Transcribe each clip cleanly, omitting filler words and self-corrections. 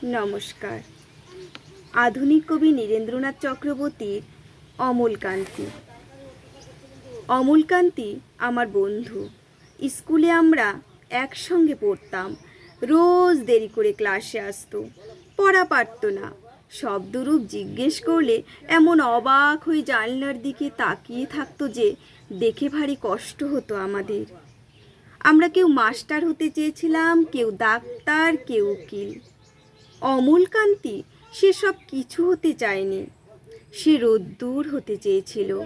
নমস্কার। আধুনিক কবি নীরেন্দ্রনাথ চক্রবর্তীর অমলকান্তি। অমলকান্তি আমার বন্ধু। স্কুলে আমরা একসঙ্গে পড়তাম। রোজ দেরি করে ক্লাসে আসতো, পড়া পারত না। শব্দরূপ জিজ্ঞেস করলে এমন অবাক হয়ে জানলার দিকে তাকিয়ে থাকতো যে দেখে ভারী কষ্ট হতো আমাদের। আমরা কেউ মাস্টার হতে চেয়েছিলাম, কেউ ডাক্তার, কেউ উকিল। অমলকান্তি সেসব কিছু হতে চায়নি। সে রোদ্দুর হতে চেয়েছিল।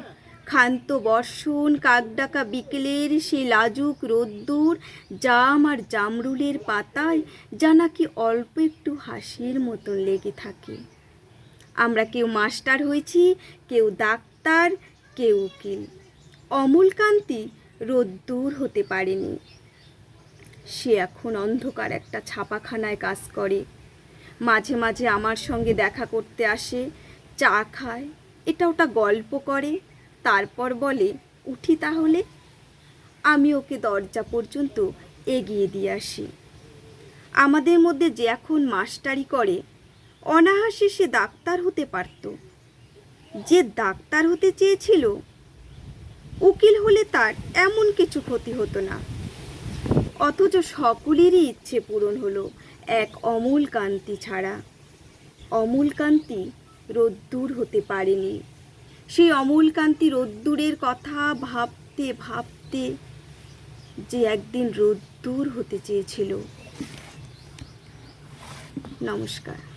ক্ষান্ত বর্ষণ, কাকডাকা বিকেলের সেই লাজুক রোদ্দুর, জাম আর জামরুলের পাতায় যা নাকি অল্প একটু হাসির মতন লেগে থাকে। আমরা কেউ মাস্টার হয়েছি, কেউ ডাক্তার, কেউ উকিল। অমলকান্তি রোদ্দুর হতে পারেনি। সে এখন অন্ধকার একটা ছাপাখানায় কাজ করে। মাঝে মাঝে আমার সঙ্গে দেখা করতে আসে, চা খায়, এটা ওটা গল্প করে, তারপর বলে, উঠি তাহলে। আমি ওকে দরজা পর্যন্ত এগিয়ে দিয়ে আসি। আমাদের মধ্যে যে এখন মাস্টারি করে, অনায়াসে সে ডাক্তার হতে পারত। যে ডাক্তার হতে চেয়েছিল, উকিল হলে তার এমন কিছু ক্ষতি হতো না। অথচ সকলেরই ইচ্ছে পূরণ হলো, এক অমলকান্তি ছাড়া। অমলকান্তি রোদ্দুর হতে পারেনি। সেই অমলকান্তি রোদ্দুরের কথা ভাবতে ভাবতে যে একদিন রোদ্দুর হতে চেয়েছিল। নমস্কার।